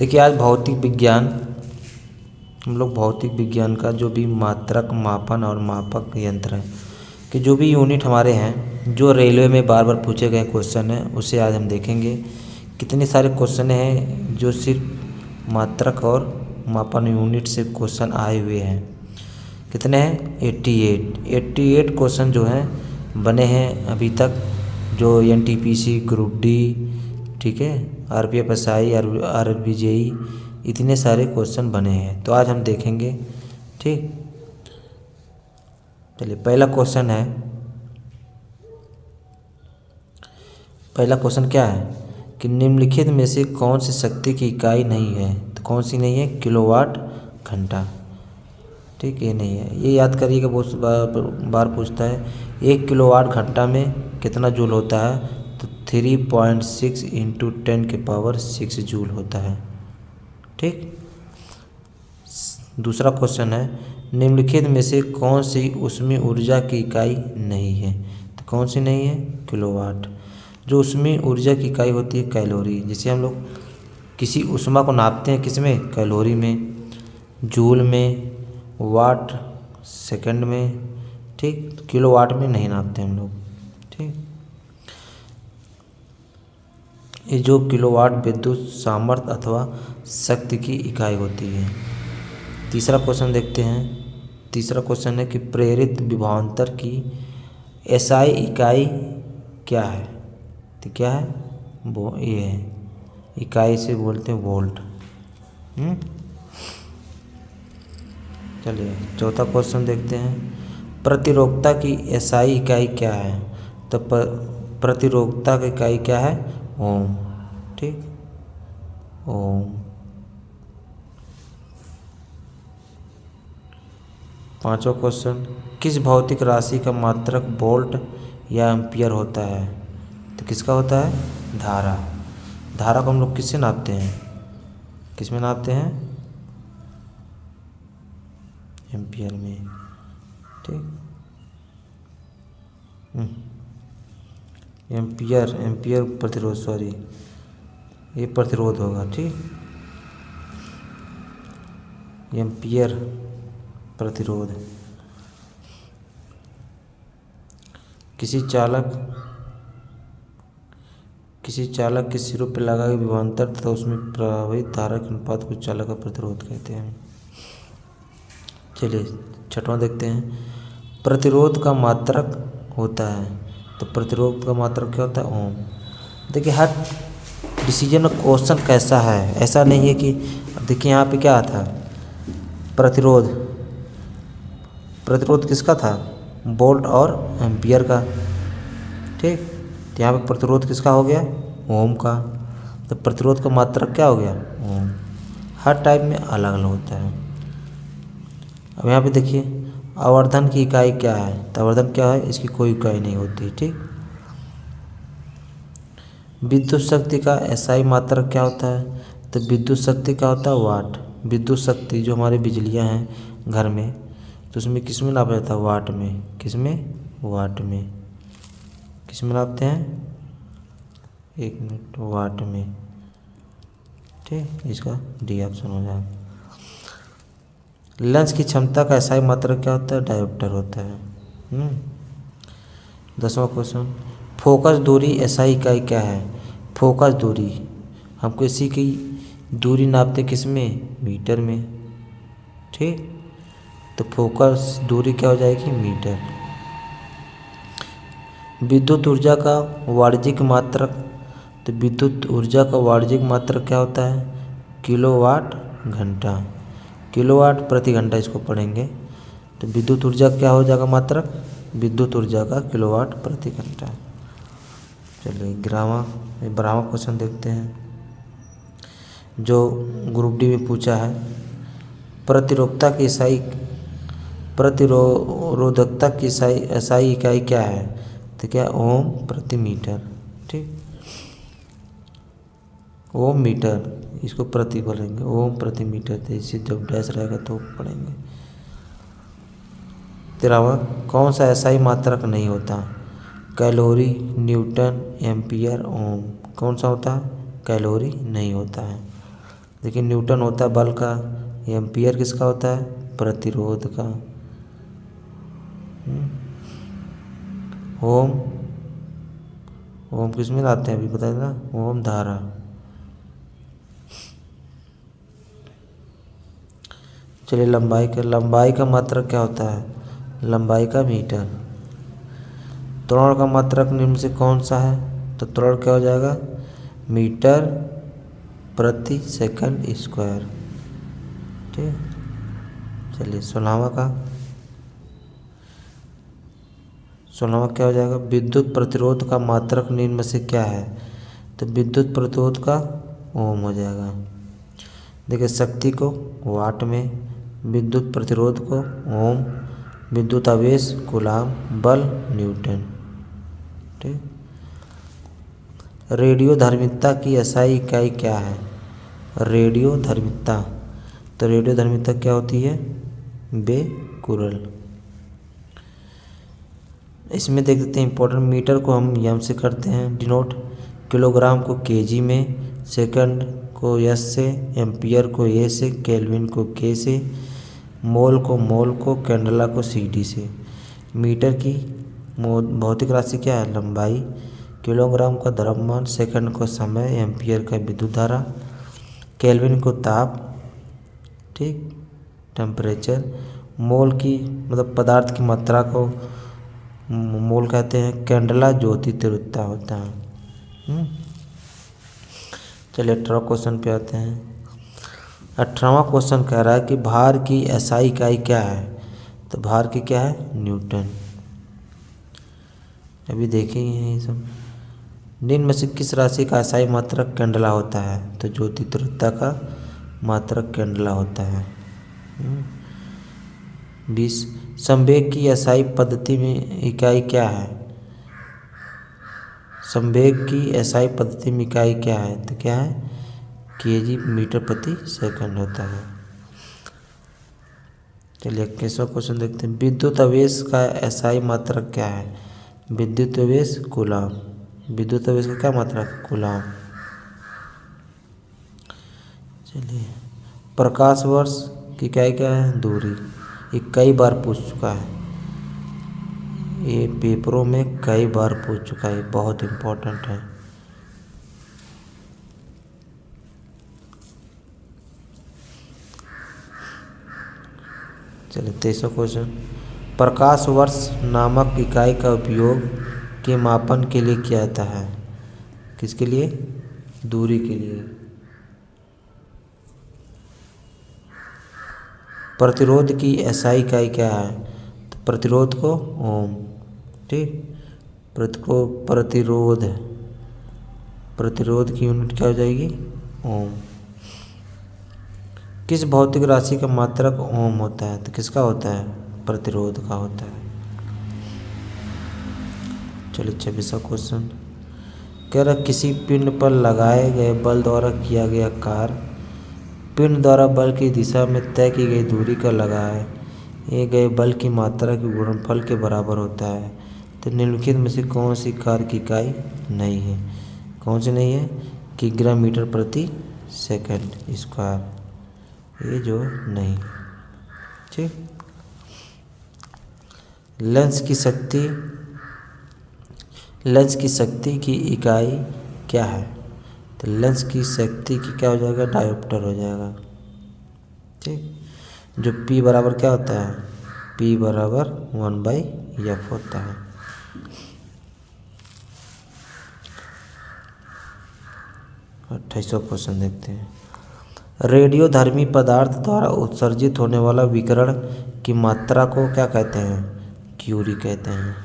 देखिए आज भौतिक विज्ञान, हम लोग भौतिक विज्ञान का जो भी मात्रक, मापन और मापक यंत्र है कि जो भी यूनिट हमारे हैं, जो रेलवे में बार बार पूछे गए क्वेश्चन हैं, उसे आज हम देखेंगे। कितने सारे क्वेश्चन हैं जो सिर्फ मात्रक और मापन यूनिट से क्वेश्चन आए हुए हैं। कितने हैं? 88 क्वेश्चन जो हैं बने हैं अभी तक, जो NTPC, ग्रुप डी, ठीक है, RPFSI, RBJE, इतने सारे क्वेश्चन बने हैं। तो आज हम देखेंगे, ठीक। चलिए पहला क्वेश्चन है, पहला क्वेश्चन क्या है कि निम्नलिखित में से कौन सी शक्ति की इकाई नहीं है? तो कौन सी नहीं है? किलोवाट घंटा, ठीक, ये नहीं है। ये याद करिएगा, बहुत बार पूछता है 1 किलोवाट घंटा में कितना जूल होता है? तो 3.6 × 10⁻6 जूल होता है, ठीक। दूसरा क्वेश्चन है, निम्नलिखित में से कौन सी ऊष्मीय ऊर्जा की इकाई नहीं है? तो कौन सी नहीं है? किलोवाट। जो ऊष्मीय ऊर्जा की इकाई होती है कैलोरी। जैसे हम लोग किसी ऊष्मा को नापते हैं, किस में? कैलोरी में, जूल में, वाट सेकंड में, ठीक। किलोवाट में नहीं नापते हम लोग, ठीक। ये जो किलोवाट विद्युत सामर्थ्य अथवा शक्ति की इकाई होती है। तीसरा क्वेश्चन देखते हैं। तीसरा क्वेश्चन है कि प्रेरित विभवांतर की SI इकाई क्या है? तो क्या है? वो ये है, इकाई से बोलते हैं वोल्ट। चलिए चौथा क्वेश्चन देखते हैं। प्रतिरोधकता की SI इकाई क्या है? तो प्रतिरोधकता की इकाई क्या है? ओम, ठीक, ओम। पांचवा क्वेश्चन, किस भौतिक राशि का मात्रक वोल्ट या एम्पियर होता है? तो किसका होता है? धारा। धारा को हम लोग किससे नापते हैं? किस में नापते हैं? एम्पियर में, ठीक। एम्पियर प्रतिरोध, सॉरी ये प्रतिरोध होगा, ठीक। एम्पियर प्रतिरोध। किसी चालक के सिरों पर लगा हुआ विभवांतर तथा उसमें प्रवाहित धारा के अनुपात को चालक का प्रतिरोध कहते हैं। चलिए छठवां देखते हैं। प्रतिरोध का मात्रक होता है, तो प्रतिरोध का मात्रक क्या होता है? ओम। देखिए हर डिसीजन में क्वेश्चन कैसा है, ऐसा नहीं है कि देखिए यहाँ पे क्या आता है? प्रतिरोध किसका था? वोल्ट और एम्पियर का, ठीक। तो यहाँ पे प्रतिरोध किसका हो गया? ओम का। तो प्रतिरोध का मात्रक क्या हो गया? ओम। हर टाइप में अलग अलग होता है। अब यहाँ पे देखिए आवर्धन की इकाई क्या है? तो आवर्धन क्या है? इसकी कोई इकाई नहीं होती, ठीक। विद्युत शक्ति का SI मात्रक क्या होता है? तो विद्युत शक्ति क्या होता है? वाट। विद्युत शक्ति जो हमारी बिजलियाँ हैं घर में, तो उसमें किस में नापा जाता है? वाट में। किस में? वाट में। किस में नापते हैं? 1 मिनट, वाट में, ठीक। इसका डी ऑप्शन हो जाएगा। लेंस की क्षमता का SI मात्रक क्या होता है? डायोप्टर होता है। 10वां क्वेश्चन, फोकस दूरी SI इकाई क्या है? फोकस दूरी, हम किसी की दूरी नापते किस में? मीटर में, ठीक। तो फोकस दूरी क्या हो जाएगी? मीटर। विद्युत ऊर्जा का वाणिज्यिक मात्रक, तो विद्युत ऊर्जा का वाणिज्यिक मात्रक क्या होता है? किलोवाट घंटा। किलोवाट प्रति घंटा इसको पढ़ेंगे। तो विद्युत ऊर्जा क्या हो जाएगा मात्रक? विद्युत ऊर्जा का किलोवाट प्रति घंटा। चलिए 12वां क्वेश्चन देखते हैं, जो ग्रुप डी में पूछा है। प्रतिरोधकता की SI इकाई क्या है? तो क्या? ओम प्रति मीटर, ठीक। ओम मीटर, इसको प्रति बोलेंगे, ओम प्रति मीटर। तो इसे जब डैश रहेगा तो पढ़ेंगे। 13वां, कौन सा SI मात्रक नहीं होता? कैलोरी, न्यूटन, एम्पियर, ओम। कौन सा होता है? कैलोरी नहीं होता है। देखिए न्यूटन होता है बल का, एम्पियर किसका होता है, प्रतिरोध का। ओम, ओम किस में लाते हैं अभी बताए ना, ओम धारा। चलिए लंबाई का मात्रक क्या होता है, लंबाई का मीटर। त्वरण का मात्रक निम्न से कौन सा है, तो त्वरण क्या हो जाएगा, मीटर प्रति सेकंड स्क्वायर। ठीक, चलिए 16वां क्या हो जाएगा, विद्युत प्रतिरोध का मात्रक निम्न में से क्या है, तो विद्युत प्रतिरोध का ओम हो जाएगा। देखिए शक्ति को वाट में, विद्युत प्रतिरोध को ओम, विद्युत आवेश कूलाम, बल न्यूटन। ठीक, रेडियो धर्मिता की एसआई इकाई क्या है, रेडियो धर्मिता, तो रेडियो धर्मिता क्या होती है, बेकुरल। इसमें देख लेते हैं इंपॉर्टेंट, मीटर को हम एम से करते हैं डिनोट, किलोग्राम को केजी में, सेकंड को एस से, एम्पियर को ए से, केल्विन को के से, मोल को, कैंडला को सीडी से। मीटर की भौतिक राशि क्या है, लंबाई, किलोग्राम का द्रव्यमान, सेकंड को समय, एम्पियर का विद्युत धारा, केल्विन को ताप, ठीक, टेम्परेचर, मोल की मतलब पदार्थ की मात्रा को मोल कहते हैं, कैंडला ज्योति तीव्रता होता है। चलिए 18 क्वेश्चन पे आते हैं। 18वां क्वेश्चन कह रहा है कि भार की एसआई इकाई क्या है, तो भार की क्या है, न्यूटन। अभी देखेंगे ये सब। निम्न में से किस राशि का एसआई मात्रक कैंडला होता है, तो ज्योति तीव्रता का मात्रक कैंडला होता है। 20 संवेग की एसआई पद्धति में इकाई क्या है, संवेग की एसआई पद्धति में इकाई क्या है, तो क्या है, केजी मीटर प्रति सेकंड होता है। चलिए 21वां क्वेश्चन देखते हैं, विद्युत आवेश का एसआई मात्रक क्या है, विद्युत आवेश कूलाम, विद्युत आवेश का क्या मात्रक, कूलाम। चलिए प्रकाश वर्ष की इकाई क्या है, दूरी। ये कई बार पूछ चुका है, ये पेपरों में कई बार पूछ चुका है, बहुत इम्पोर्टेंट है। चलिए 23वां क्वेश्चन, प्रकाश वर्ष नामक इकाई का उपयोग के मापन के लिए किया जाता है, किसके लिए, दूरी के लिए। प्रतिरोध की एसआई इकाई क्या है, तो प्रतिरोध को ओम। ठीक, प्रतिरोध की यूनिट क्या हो जाएगी, ओम। किस भौतिक राशि का मात्रक ओम होता है, तो किसका होता है, प्रतिरोध का होता है। चलिए 26वां क्वेश्चन कह रहा, किसी पिंड पर लगाए गए बल द्वारा किया गया कार्य पिंड द्वारा बल की दिशा में तय की गई दूरी का लगाए गए बल की मात्रा के गुणनफल के बराबर होता है। तो निम्नलिखित में से कौन सी कार्य की इकाई नहीं है, कौन सी नहीं है, किग्रा मीटर प्रति सेकंड स्क्वायर, ये जो नहीं। ठीक, लेंस की शक्ति की इकाई क्या है, तो लेंस की शक्ति की क्या हो जाएगा, डायोप्टर हो जाएगा। ठीक, जो P बराबर क्या होता है, P बराबर 1/f होता है। और 28वां क्वेश्चन देखते हैं, रेडियोधर्मी पदार्थ द्वारा उत्सर्जित होने वाला विकिरण की मात्रा को क्या कहते हैं, क्यूरी कहते हैं।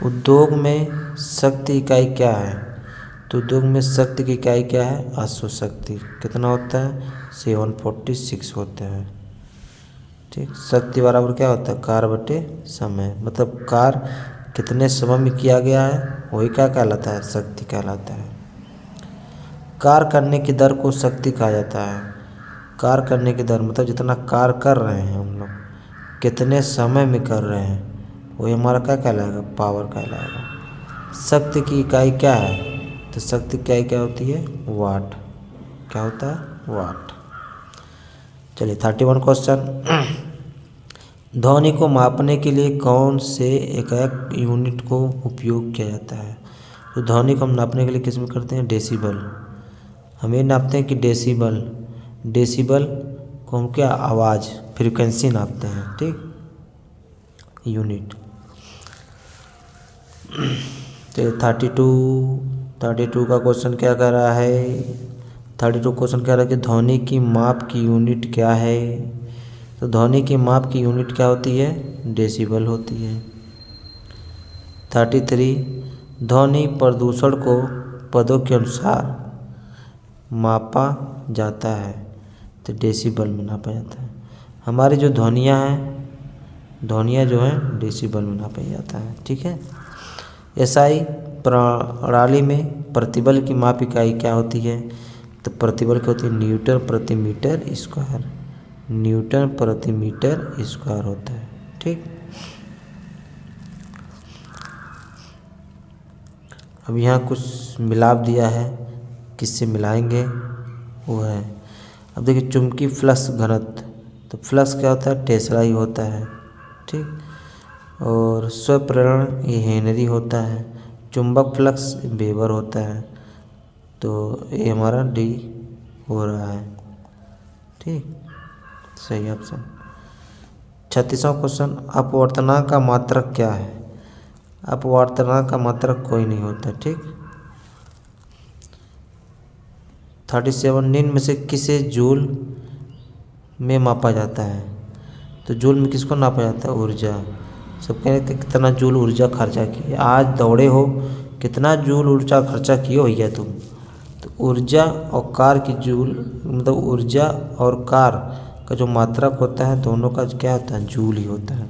उद्योग में शक्ति इकाई क्या है, तो उद्योग में शक्ति की इकाई क्या है, अश्व शक्ति। कितना होता है, 746 होता है। ठीक, शक्ति बराबर क्या होता है, कार्य बटे समय, मतलब कार्य कितने समय में किया गया है वही क्या कहलाता है, शक्ति कहलाता है। कार्य करने की दर को शक्ति कहा जाता है। कार्य करने की दर मतलब जितना कार्य कर रहे हैं हम लोग, कितने समय में कर रहे हैं, वही हमारा क्या कहलाएगा, पावर कहलाएगा। शक्ति की इकाई क्या है, तो शक्ति की इकाई क्या होती है, वाट क्या होता है? वाट। चलिए 31 क्वेश्चन। ध्वनि को मापने के लिए कौन से इकाई यूनिट को उपयोग किया जाता है? तो ध्वनि को हम नापने के लिए किस में करते हैं? डेसिबल। हमें नापते हैं कि डेसिबल। डेसिबल को हम क्या? आवाज़, फ्रीक्वेंसी नापते हैं, ठीक, यूनिट। तो 32 का क्वेश्चन क्या कह रहा है? 32 क्वेश्चन कह रहा है कि ध्वनि की माप की यूनिट क्या है? तो ध्वनि की माप की यूनिट क्या होती है? डेसिबल होती है। 33 ध्वनि प्रदूषण को पदों के अनुसार मापा जाता है, तो डेसिबल में नापा जाता है। हमारी जो ध्वनियाँ हैं, ध्वनियाँ जो हैं डेसिबल में नापा जाता है, ठीक है। एसआई प्रणाली में प्रतिबल की माप इकाई क्या होती है? तो प्रतिबल की होती है न्यूटन प्रति मीटर स्क्वायर। न्यूटन प्रति मीटर स्क्वायर होता है, ठीक। अब यहाँ कुछ मिलाप दिया है, किससे मिलाएंगे वो है। अब देखिए चुंबकीय फ्लक्स घनत्व, तो फ्लक्स क्या होता है? टेस्ला ही होता है, ठीक। और स्वप्रेरण ये हेनरी होता है। चुंबक फ्लक्स वेबर होता है। तो ये हमारा डी हो रहा है, ठीक, सही ऑप्शन। 36वां क्वेश्चन। अपवर्तनांक का मात्रक क्या है? अपवर्तनांक का मात्रक कोई नहीं होता, ठीक। 37 निम्न में से किसे जूल में मापा जाता है? तो जूल में किसको नापा जाता है? ऊर्जा। सब कह रहे थे कितना जूल ऊर्जा खर्चा किए, आज दौड़े हो, कितना जूल ऊर्जा खर्चा किए हो भैया तुम। तो ऊर्जा और कार की जूल, मतलब ऊर्जा और कार का जो मात्रक होता है दोनों का क्या होता है? जूल ही होता है।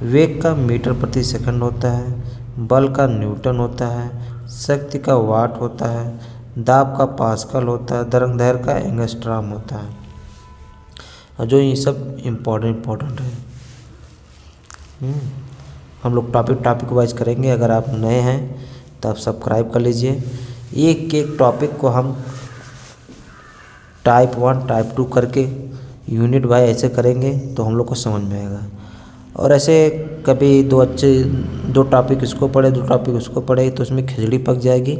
वेग का मीटर प्रति सेकंड होता है। बल का न्यूटन होता है। शक्ति का वाट होता है। दाब का पास्कल होता है। तरंगदैर्घ्य का एंगस्ट्रॉम होता है। और जो ये सब इम्पोर्टेंट है। हम लोग टॉपिक वाइज करेंगे। अगर आप नए हैं तो आप सब्सक्राइब कर लीजिए। एक एक टॉपिक को हम टाइप 1 टाइप 2 करके यूनिट वाइज ऐसे करेंगे तो हम लोग को समझ में आएगा। और ऐसे कभी दो टॉपिक इसको पढ़े, 2 टॉपिक उसको पढ़े तो उसमें खिचड़ी पक जाएगी,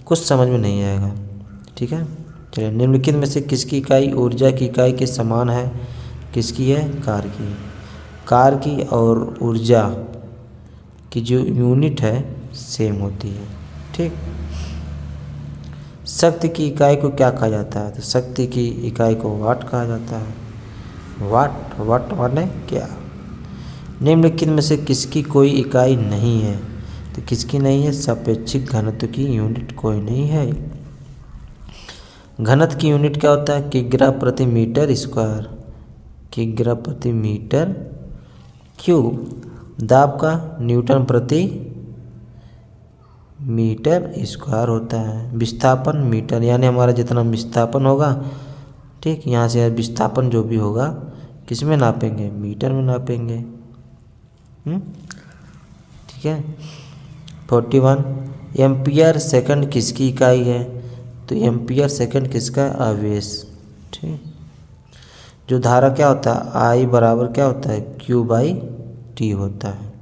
कुछ समझ में नहीं आएगा, ठीक है। चलिए निम्नलिखित में से किसकी इकाई ऊर्जा की इकाई के समान है? किसकी है? कार की। कार की और ऊर्जा की जो यूनिट है सेम होती है, ठीक। शक्ति की इकाई को क्या कहा जाता है? तो शक्ति की इकाई को वाट कहा जाता है। वाट माने क्या? निम्नलिखित में से किसकी कोई इकाई नहीं है? तो किसकी नहीं है? सापेक्षिक घनत्व की यूनिट कोई नहीं है। घनत्व की यूनिट क्या होता है? किग्रा प्रति मीटर स्क्वायर। किग्रा प्रति मीटर क्यूब। दाब का न्यूटन प्रति मीटर स्क्वायर होता है। विस्थापन मीटर, यानी हमारा जितना विस्थापन होगा, ठीक, यहाँ से विस्थापन जो भी होगा किस में नापेंगे? मीटर में नापेंगे, ठीक है। 41 एम्पियर सेकंड किसकी इकाई है? तो एम्पियर सेकंड किसका? आवेश, ठीक। जो धारा क्या होता है? आई बराबर क्या होता है? क्यू बाई टी होता है।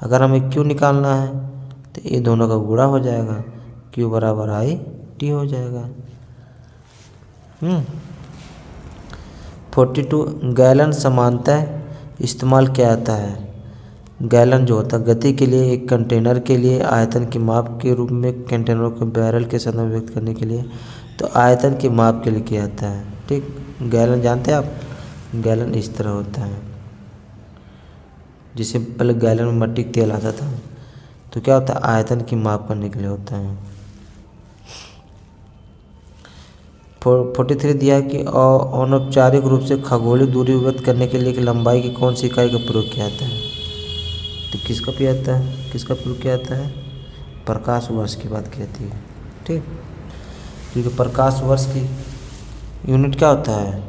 अगर हमें क्यू निकालना है तो ये दोनों का गुणा हो जाएगा, क्यू बराबर आई टी हो जाएगा। 42 गैलन समानतः इस्तेमाल किया जाता है। गैलन जो होता है गति के लिए, एक कंटेनर के लिए आयतन की माप के रूप में, कंटेनर को बैरल के संदर्भ में व्यक्त करने के लिए, तो आयतन की माप के लिए किया जाता है, ठीक। गैलन जानते हैं आप? गैलन इस तरह होता है, जिसे पहले गैलन में मट्टी का तेल आता था, तो क्या होता है? आयतन की माप करने के लिए होता है। 43 दिया है कि अनौपचारिक रूप से खगोलीय दूरी व्यक्त करने के लिए लंबाई की कौन सी इकाई का प्रयोग किया जाता है? तो किसका प्रयोग किया जाता है? प्रकाश वर्ष की बात की जाती है, ठीक। क्योंकि प्रकाश वर्ष की यूनिट क्या होता है?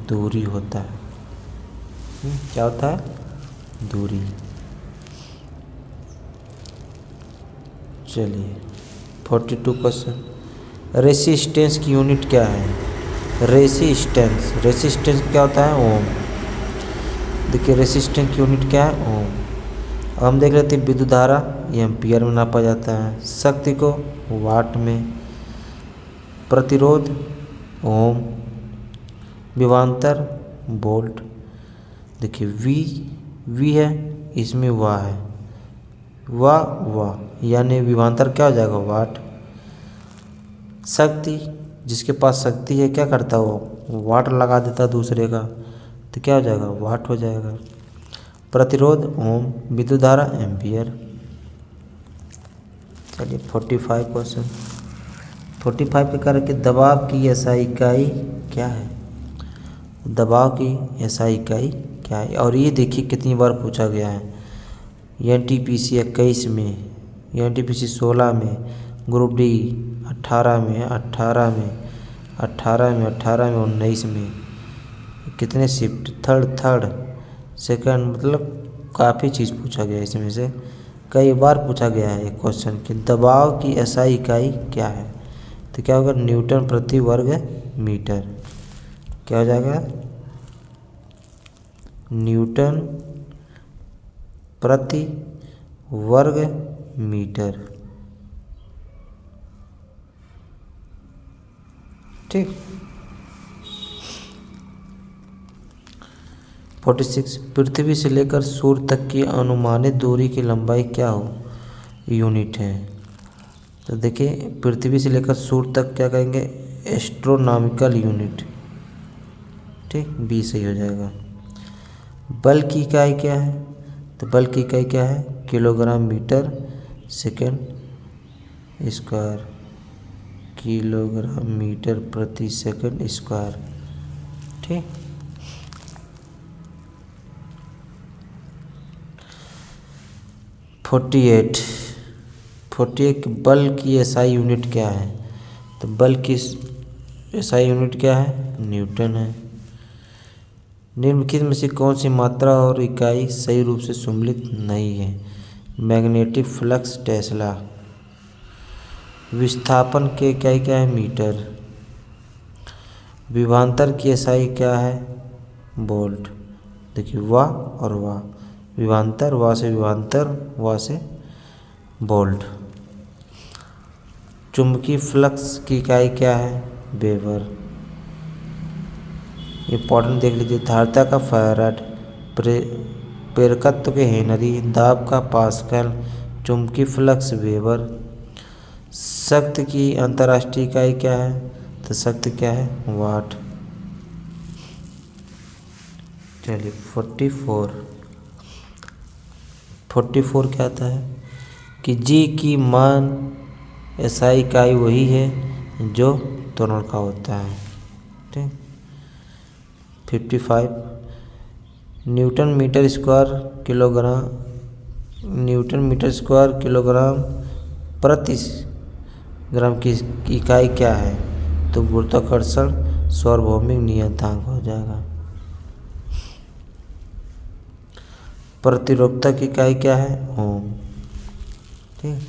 दूरी होता है। क्या होता है? दूरी। चलिए 42 क्वेश्चन। रेसिस्टेंस की यूनिट क्या है? रेसिस्टेंस क्या होता है? ओम। देखिए रेसिस्टेंस की यूनिट क्या है? ओम। अब हम देख लेते हैं विद्युत धारा, ये एम्पियर में नापा जाता है, शक्ति को वाट में, प्रतिरोध ओम, विभवांतर वोल्ट। देखिए वी है, इसमें वाट है, वाट यानी विभवांतर क्या हो जाएगा? वाट। शक्ति, जिसके पास शक्ति है क्या करता है वो? वाट लगा देता दूसरे का, तो क्या हो जाएगा? वाट हो जाएगा। प्रतिरोध ओम, विद्युत धारा एम्पियर। चलिए 45 क्वेश्चन। 45 के कार्य के दबाव की एसआई इकाई क्या है? दबाव की एसआई इकाई क्या है? और ये देखिए कितनी बार पूछा गया है। एनटीपीसी 21 में, एनटीपीसी 16 में, ग्रुप डी 18 में, 19 में। कितने शिफ्ट? थर्ड सेकंड, मतलब काफ़ी चीज़ पूछा गया है इसमें से, कई बार पूछा गया है एक क्वेश्चन कि दबाव की एसआई इकाई क्या है? तो क्या होगा? न्यूटन प्रति वर्ग मीटर। क्या हो जाएगा? न्यूटन प्रति वर्ग मीटर। ठीक। 46 पृथ्वी से लेकर सूर्य तक की अनुमानित दूरी की लंबाई क्या हो? यूनिट है। तो देखिए पृथ्वी से लेकर सूर्य तक क्या कहेंगे? Astronomical unit. ठीक, बी सही हो जाएगा। बल की इकाई क्या है? तो बल की इकाई क्या है? Kilogram metre second square, kilogram metre प्रति सेकंड स्क्वायर। ठीक। 48 बल की एसआई यूनिट क्या है? तो बल की एसआई यूनिट क्या है? न्यूटन है। निम्नलिखित में से कौन सी मात्रा और इकाई सही रूप से सम्मिलित नहीं है? Magnetic flux Tesla. विस्थापन की इकाई क्या है? मीटर। विभवांतर की एसआई क्या है? वोल्ट। देखिए वाह और वाह, विभवांतर, वाह से विभवांतर, वाह से वोल्ट। चुंबकीय फ्लक्स की इकाई क्या है? वेबर। इंपॉर्टेंट देख लीजिए। धारिता का फैराड, प्रेरकत्व के हेनरी, दाब का पास्कल, चुंबकीय फ्लक्स वेबर। शक्ति की अंतर्राष्ट्रीय इकाई क्या है? तो शक्ति क्या है? वाट। चलिए 44 क्या आता है कि जी की मान एसआई इकाई वही है जो त्वरण का होता है। ठीक। 55 न्यूटन मीटर स्क्वायर किलोग्राम प्रति ग्राम की इकाई क्या है? तो गुरुत्वाकर्षण सार्वभौमिक नियतांक हो जाएगा। प्रतिरोधकता की इकाई क्या है? ओम। ठीक।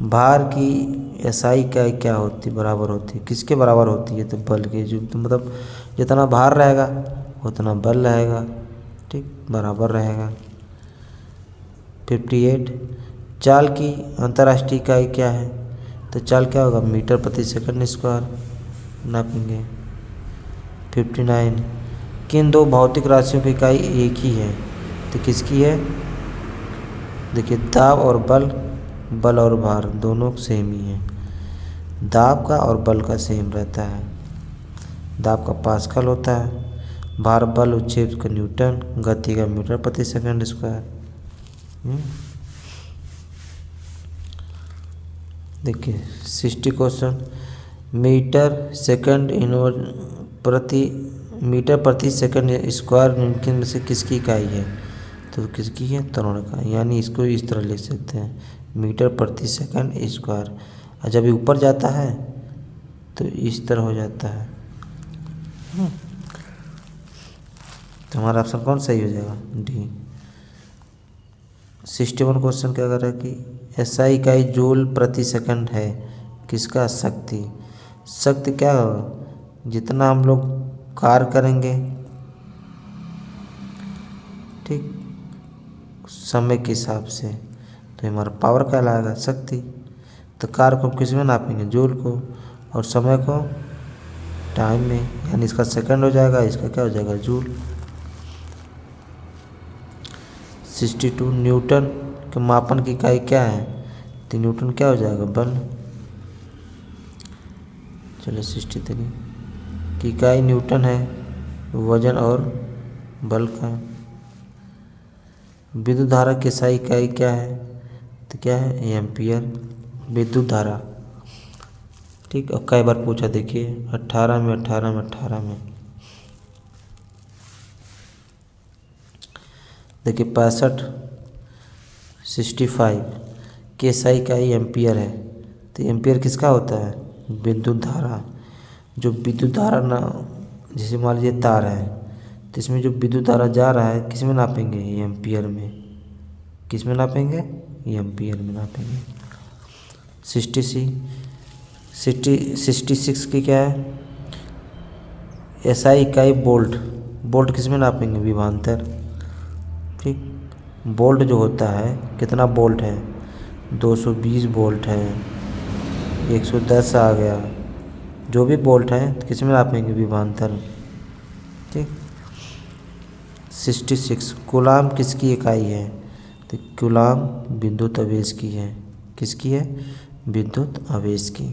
भार की एसआई इकाई क्या होती? बराबर होती है किसके बराबर होती है? तो बल के। जो तो मतलब जितना भार रहेगा उतना बल रहेगा। ठीक, बराबर रहेगा। 58 चाल की अंतर्राष्ट्रीय इकाई क्या है? तो चाल क्या होगा? मीटर प्रति सेकंड स्क्वायर नापेंगे। 59 किन दो भौतिक राशियों की इकाई एक ही है? तो किसकी है? देखिए दाब और बल और भार दोनों सेम ही हैं। दाब का और बल का सेम रहता है। दाब का पास्कल होता है, भार बल उच्छेद का न्यूटन, गति का मीटर प्रति सेकंड स्क्वायर। देखिए 60 क्वेश्चन। मीटर प्रति सेकंड स्क्वायर निम्नलिखित में से किसकी इकाई है? तो किसकी है? त्वरण का। यानी इसको इस तरह लिख सकते हैं, मीटर प्रति सेकंड स्क्वायर। और जब ये ऊपर जाता है तो इस तरह हो जाता है। तो हमारा ऑप्शन कौन सही हो जाएगा? डी। 61 क्वेश्चन क्या कर रहा है कि एसआई इकाई जूल प्रति सेकंड है, किसका? शक्ति। शक्ति क्या होगा? जितना हम लोग कार्य करेंगे, ठीक, समय के हिसाब से, तो हमारा पावर कहलाएगा शक्ति। तो कार्य को किस में नापेंगे? जूल को, और समय को टाइम में, यानी इसका सेकंड हो जाएगा, इसका क्या हो जाएगा? जूल। 62 न्यूटन के मापन की इकाई क्या है? तो न्यूटन क्या हो जाएगा? बल। चलो 63 की इकाई न्यूटन है, वजन और बल का। विद्युत धारा की SI इकाई क्या है? तो क्या है? एम्पियर। विद्युत धारा, ठीक। और कई बार पूछा, देखिए 18 में देखिए 65 के SI इकाई एम्पियर है। तो एम्पियर किसका होता है? विद्युत धारा। जो विद्युत धारा ना, जैसे मान लीजिए तार है, तो इसमें जो विद्युत धारा जा रहा है किस में नापेंगे? एम्पियर में। किस में नापेंगे? एम्पियर में नापेंगे। 66 की क्या है? SI इकाई वोल्ट। वोल्ट किस में नापेंगे? विभवांतर, ठीक। वोल्ट जो होता है, कितना वोल्ट है? 220 वोल्ट है, 110 आ गया, जो भी वोल्ट है तो किस में नापेंगे? विभवांतर, ठीक। 66 कूलाम किसकी इकाई है? तो कूलाम विद्युत आवेश की है। किसकी है? विद्युत आवेश की।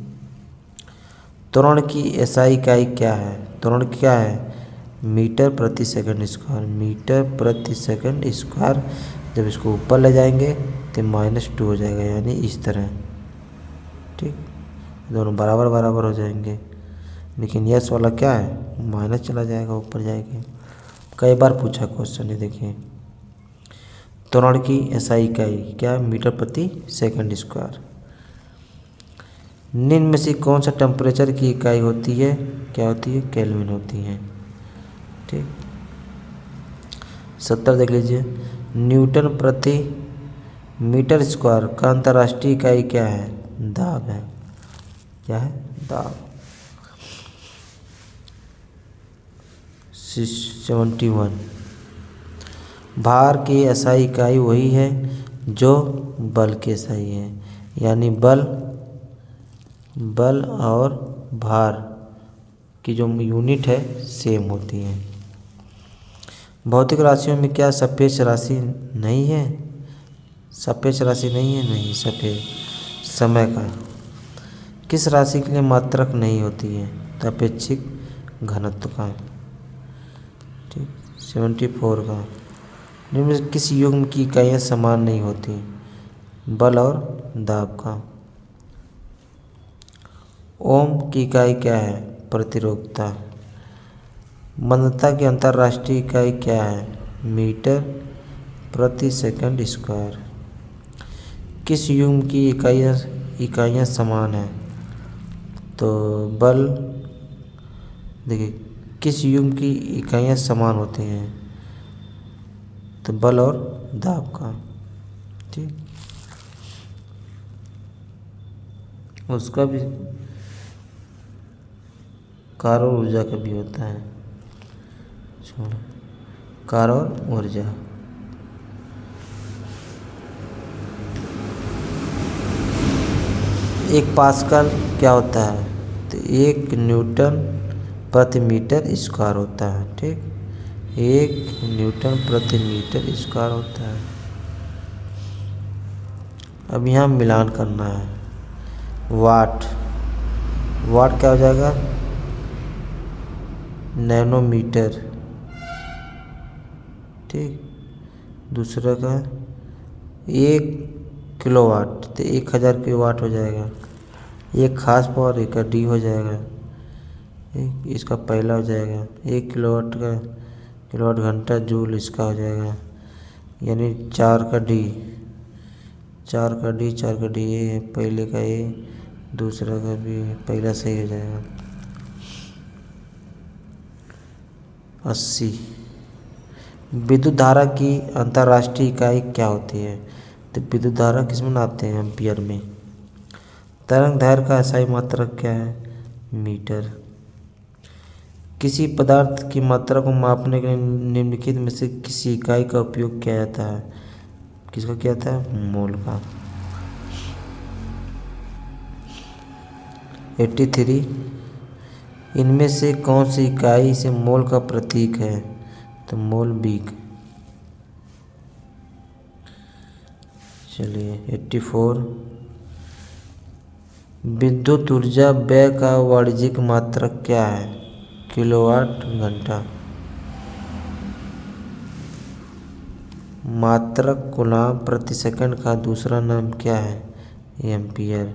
त्वरण की SI इकाई क्या है? त्वरण क्या है? मीटर प्रति सेकंड स्क्वायर। मीटर प्रति सेकंड स्क्वायर। जब इसको ऊपर ले जाएंगे तो -2 हो जाएगा, यानी इस तरह, ठीक। दोनों बराबर बराबर हो जाएंगे, लेकिन यस वाला क्या है? माइनस चला जाएगा, ऊपर जाएगा। कई बार पूछा क्वेश्चन है, देखिए त्वरण की SI इकाई क्या है? मीटर प्रति सेकंड स्क्वायर। निम्न में से कौन सा टेम्परेचर की इकाई होती है? क्या होती है? केल्विन होती है, ठीक। 70 देख लीजिए। न्यूटन प्रति मीटर स्क्वायर का अंतर्राष्ट्रीय इकाई क्या है? दाब है। क्या है? दाब। 71 भार की SI इकाई वही है जो बल की SI है, यानी बल और भार की जो यूनिट है सेम होती है। भौतिक राशियों में क्या सापेक्ष राशि नहीं है? सापेक्ष राशि नहीं है, नहीं। सापेक्ष समय का किस राशि के लिए मात्रक नहीं होती है? तो अपेक्षिक घनत्व का, ठीक। 74 का निम्न में किस युग्म की इकाइयाँ समान नहीं होती? बल और दाब का। ओम की इकाई क्या है? प्रतिरोधकता। मंदता की अंतर्राष्ट्रीय इकाई क्या है? मीटर प्रति सेकंड स्क्वायर। किस युग्म की इकाइयाँ समान हैं? तो बल, देखिए किस युग्म की इकाइयाँ समान होती हैं? तो बल और दाब का, ठीक। उसका भी कार्य और ऊर्जा का भी होता है। छोड़ो, कार्य और ऊर्जा। एक पास्कल क्या होता है? तो 1 न्यूटन प्रति मीटर स्क्वायर होता है, ठीक। 1 न्यूटन प्रति मीटर स्क्वायर होता है। अब यहाँ मिलान करना है। वाट क्या हो जाएगा? नैनोमीटर, ठीक। दूसरा का 1 किलोवाट, तो 1000 किलोवाट हो जाएगा। एक खास पावर, एक का डी हो जाएगा, ठीक। इसका पहला हो जाएगा 1 किलोवाट का, किलोवाट घंटा जूल इसका हो जाएगा, यानी 4 का डी, ये है पहले का, ये दूसरा का भी पहला सही हो जाएगा। 80 विद्युत धारा की अंतर्राष्ट्रीय इकाई क्या होती है? तो विद्युत धारा किस में नापते हैं? एम्पियर में। तरंग दैर्घ्य का SI मात्रक क्या है? मीटर। किसी पदार्थ की मात्रा को मापने के लिए निम्नलिखित में से किसी इकाई का उपयोग किया जाता है? किसका किया जाता है? मोल का। 83 इनमें से कौन सी इकाई से मोल का प्रतीक है? तो मोल बीक। चलिए 84 विद्युत ऊर्जा व्यय का वाणिज्यिक मात्रक क्या है? किलोवाट घंटा। मात्रक कूलाम प्रति सेकंड का दूसरा नाम क्या है? एम्पियर।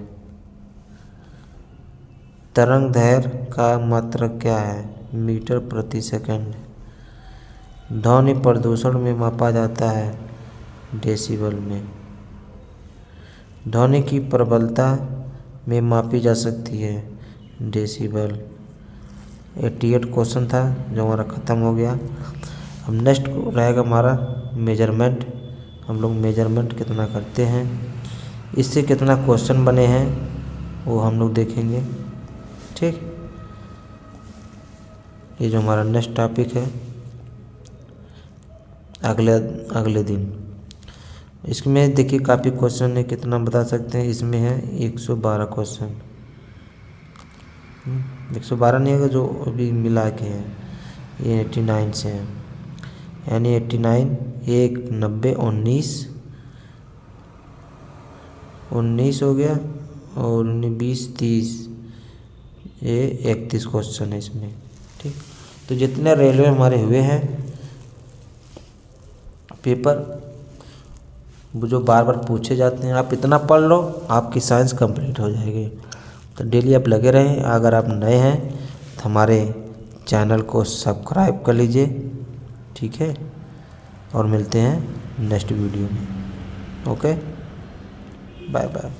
तरंग दैर्घ्य का मात्रक क्या है? मीटर प्रति सेकंड। ध्वनि प्रदूषण में मापा जाता है डेसिबल में। ध्वनि की प्रबलता में मापी जा सकती है डेसिबल। 88 क्वेश्चन था जो हमारा ख़त्म हो गया। अब नेक्स्ट रहेगा हमारा मेजरमेंट। हम लोग मेजरमेंट कितना करते हैं, इससे कितना क्वेश्चन बने हैं वो हम लोग देखेंगे। ठीक, ये जो हमारा नेक्स्ट टॉपिक है अगले दिन। इसमें देखिए काफ़ी क्वेश्चन है, कितना बता सकते हैं। इसमें है 112 क्वेश्चन। 112 नहीं होगा जो अभी मिला के है, ये 89 से है, यानी 89 1 90 19 हो गया और 20 30 ये 31 क्वेश्चन है इसमें। ठीक, तो जितने रेलवे हमारे हुए हैं पेपर वो जो बार बार पूछे जाते हैं, आप इतना पढ़ लो आपकी साइंस कंप्लीट हो जाएगी। तो डेली आप लगे रहें। अगर आप नए हैं तो हमारे चैनल को सब्सक्राइब कर लीजिए। ठीक है, और मिलते हैं नेक्स्ट वीडियो में। Okay, bye bye.